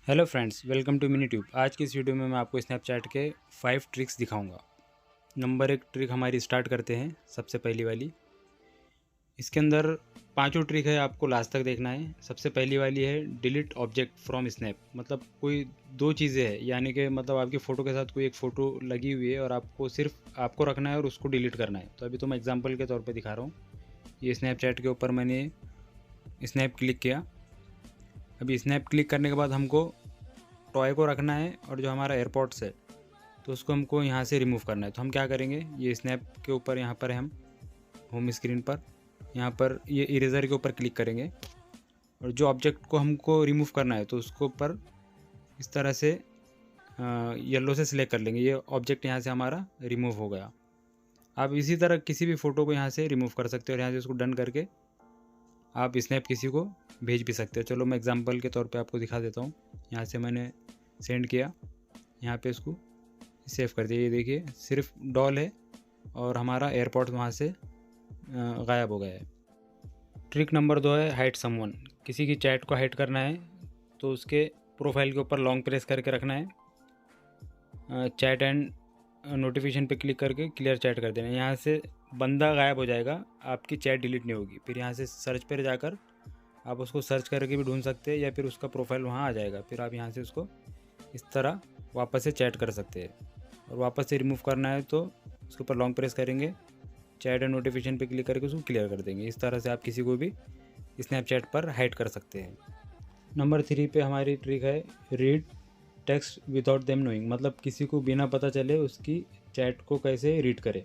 Hello friends, welcome to Mini Tube. आज की इस वीडियो में मैं आपको स्नैपचैट के 5 ट्रिक्स दिखाऊंगा। नंबर 1 ट्रिक हमारी स्टार्ट करते हैं। सबसे पहली वाली, इसके अंदर पांचों ट्रिक है, आपको लास्ट तक देखना है। सबसे पहली वाली है डिलीट ऑब्जेक्ट फ्रॉम स्नैप। मतलब कोई दो चीज़ें हैं, यानी कि मतलब आपकी फ़ोटो के साथ कोई एक फ़ोटो लगी हुई है और आपको सिर्फ आपको रखना है और उसको डिलीट करना है। तो अभी तो मैं एग्जाम्पल के तौर पर दिखा रहा हूँ। ये स्नैपचैट के ऊपर मैंने स्नैप क्लिक किया। अभी स्नैप क्लिक करने के बाद हमको टॉय को रखना है और जो हमारा एयरपॉड्स है तो उसको हमको यहाँ से रिमूव करना है। तो हम क्या करेंगे, ये स्नैप के ऊपर यहाँ पर हम होम स्क्रीन पर यहाँ पर ये इरेज़र के ऊपर क्लिक करेंगे और जो ऑब्जेक्ट को हमको रिमूव करना है तो उसको ऊपर इस तरह से येलो से सिलेक्ट कर लेंगे। ये ऑब्जेक्ट यहाँ से हमारा रिमूव हो गया। आप इसी तरह किसी भी फ़ोटो को यहाँ से रिमूव कर सकते हो और यहाँ से उसको डन करके आप स्नैप किसी को भेज भी सकते हो। चलो मैं एग्जांपल के तौर पे आपको दिखा देता हूँ। यहाँ से मैंने सेंड किया, यहाँ पे इसको सेव कर दिया। ये देखिए सिर्फ डॉल है और हमारा एयरपॉड्स वहाँ से गायब हो गया है। ट्रिक नंबर 2 है हाइड समवन। किसी की चैट को हाइड करना है तो उसके प्रोफाइल के ऊपर लॉन्ग प्रेस करके रखना है। चैट एंड नोटिफिकेशन पे क्लिक करके क्लियर चैट कर देना है। यहाँ से बंदा गायब हो जाएगा, आपकी चैट डिलीट नहीं होगी। फिर यहाँ से सर्च पर जाकर आप उसको सर्च करके भी ढूंढ सकते हैं या फिर उसका प्रोफाइल वहाँ आ जाएगा। फिर आप यहाँ से उसको इस तरह वापस से चैट कर सकते हैं। और वापस से रिमूव करना है तो उसके ऊपर लॉन्ग प्रेस करेंगे, चैट एंड नोटिफिकेशन पे क्लिक करके उसको क्लियर कर देंगे। इस तरह से आप किसी को भी स्नैपचैट पर हाइड कर सकते हैं। नंबर 3 पे हमारी ट्रिक है read text without them knowing. मतलब किसी को बिना पता चले उसकी चैट को कैसे रीड करें।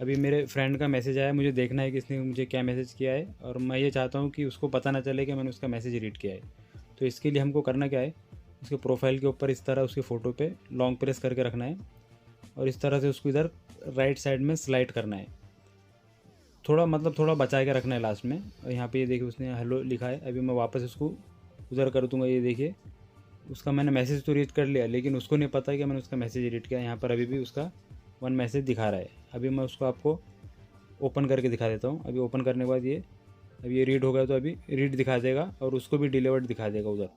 अभी मेरे फ्रेंड का मैसेज आया, मुझे देखना है कि इसने मुझे क्या मैसेज किया है और मैं ये चाहता हूँ कि उसको पता ना चले कि मैंने उसका मैसेज रीड किया है। तो इसके लिए हमको करना क्या है, उसके प्रोफाइल के ऊपर इस तरह उसकी फ़ोटो पे लॉन्ग प्रेस करके रखना है और इस तरह से उसको इधर राइट साइड में स्लाइड करना है। थोड़ा बचा के रखना है लास्ट में। और यहाँ पे ये देखिए उसने हेलो लिखा है। अभी मैं वापस इसको उधर कर दूँगा। ये देखिए उसका मैंने मैसेज तो रीड कर लिया, लेकिन उसको नहीं पता कि मैंने उसका मैसेज रीड किया। यहाँ पर अभी भी उसका 1 मैसेज दिखा रहा है। अभी मैं उसको आपको ओपन करके दिखा देता हूँ। अभी ओपन करने के बाद अभी ये रीड हो गया तो अभी रीड दिखा देगा और उसको भी डिलीवर्ड दिखा देगा उधर।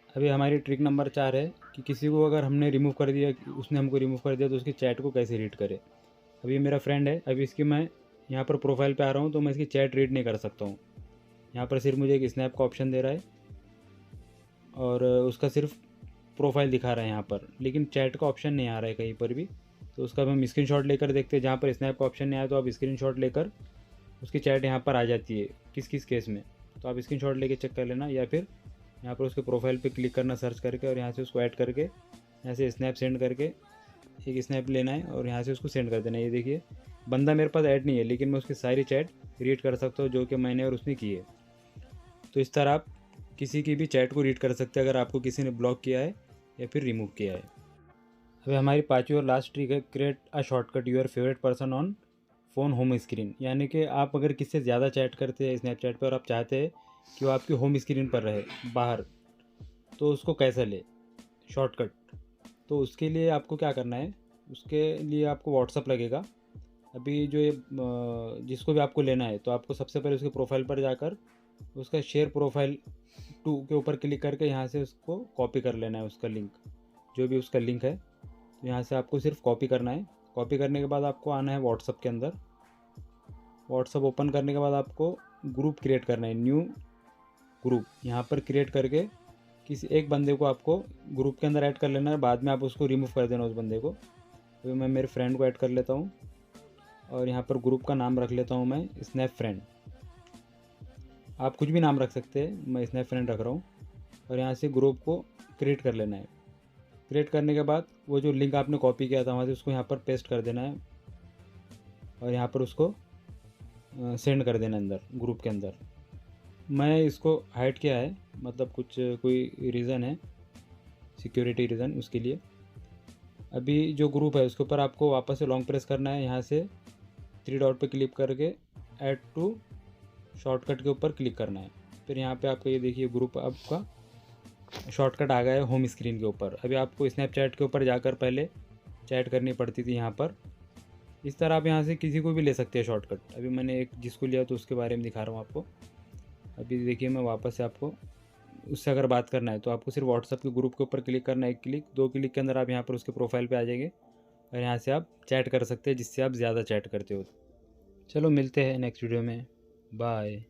अभी हमारी ट्रिक नंबर 4 है कि किसी को अगर हमने रिमूव कर दिया, उसने हमको रिमूव कर दिया, तो उसकी चैट को कैसे रीड करे। अभी मेरा फ्रेंड है, अभी इसकी मैं यहाँ पर प्रोफाइल पे आ रहा हूँ तो मैं इसकी चैट रीड नहीं कर सकता हूँ। यहाँ पर सिर्फ मुझे एक स्नैप का ऑप्शन दे रहा है और उसका सिर्फ प्रोफाइल दिखा रहा है यहाँ पर, लेकिन चैट का ऑप्शन नहीं आ रहा है कहीं पर भी। तो उसका हम स्क्रीनशॉट लेकर देखते हैं। जहाँ पर स्नैप का ऑप्शन नहीं आया तो आप स्क्रीनशॉट लेकर उसकी चैट यहाँ पर आ जाती है किस किस केस में। तो आप स्क्रीनशॉट लेके चेक कर लेना, या फिर यहाँ पर उसके प्रोफाइल पे क्लिक करना सर्च करके और यहाँ से उसको ऐड करके यहाँ से स्नैप सेंड करके एक स्नैप लेना है और यहाँ से उसको सेंड कर देना है। ये देखिए बंदा मेरे पास ऐड नहीं है, लेकिन मैं उसकी सारी चैट रीड कर सकता हूँ जो कि मैंने और उसने की है। तो इस तरह आप किसी की भी चैट को रीड कर सकते हैं अगर आपको किसी ने ब्लॉक किया है या फिर रिमूव किया है। अभी हमारी पाँचवीं और लास्ट ट्रिक है create a shortcut your favourite person on phone home screen. यानी कि आप अगर किससे ज़्यादा चैट करते हैं स्नैपचैट पर और आप चाहते हैं कि वो आपकी होम स्क्रीन पर रहे बाहर, तो उसको कैसे ले शॉर्टकट। तो उसके लिए आपको क्या करना है, उसके लिए आपको व्हाट्सअप लगेगा। अभी जो ये जिसको भी आपको लेना है तो आपको सबसे पहले उसके प्रोफाइल पर जाकर उसका शेयर प्रोफाइल टू के ऊपर क्लिक करके यहाँ से उसको कॉपी कर लेना है। उसका लिंक, जो भी उसका लिंक है, तो यहाँ से आपको सिर्फ कॉपी करना है। कॉपी करने के बाद आपको आना है व्हाट्सअप के अंदर। व्हाट्सअप ओपन करने के बाद आपको ग्रुप क्रिएट करना है, न्यू ग्रुप यहाँ पर क्रिएट करके किसी एक बंदे को आपको ग्रुप के अंदर ऐड कर लेना है। बाद में आप उसको रिमूव कर देना उस बंदे को। तो मैं मेरे फ्रेंड को ऐड कर लेता हूँ और यहाँ पर ग्रुप का नाम रख लेता हूँ मैं स्नैप फ्रेंड। आप कुछ भी नाम रख सकते हैं, मैं स्नैप फ्रेंड रख रहा हूँ। और यहाँ से ग्रुप को क्रिएट कर लेना है। क्रिएट करने के बाद वो जो लिंक आपने कॉपी किया था वहाँ से उसको यहाँ पर पेस्ट कर देना है और यहाँ पर उसको सेंड कर देना अंदर ग्रुप के अंदर। मैं इसको हाइड किया है, मतलब कोई रीज़न है, सिक्योरिटी रीज़न, उसके लिए। अभी जो ग्रुप है उसके ऊपर आपको वापस से लॉन्ग प्रेस करना है। यहाँ से 3 डॉट पे क्लिक करके ऐड टू शॉर्टकट के ऊपर क्लिक करना है। फिर यहाँ पे आपको ये देखिए ग्रुप आपका शॉर्टकट आ गया है होम स्क्रीन के ऊपर। अभी आपको स्नैपचैट के ऊपर जाकर पहले चैट करनी पड़ती थी यहाँ पर। इस तरह आप यहाँ से किसी को भी ले सकते हैं शॉर्टकट। अभी मैंने एक जिसको लिया तो उसके बारे में दिखा रहा हूँ आपको। अभी देखिए मैं वापस से आपको उससे अगर बात करना है तो आपको सिर्फ व्हाट्सअप के ग्रुप के ऊपर क्लिक करना है, एक क्लिक, 2 क्लिक के अंदर आप यहाँ पर उसके प्रोफाइल पे आ जाएंगे और यहाँ से आप चैट कर सकते हैं जिससे आप ज़्यादा चैट करते हो। चलो मिलते हैं नेक्स्ट वीडियो में, बाय।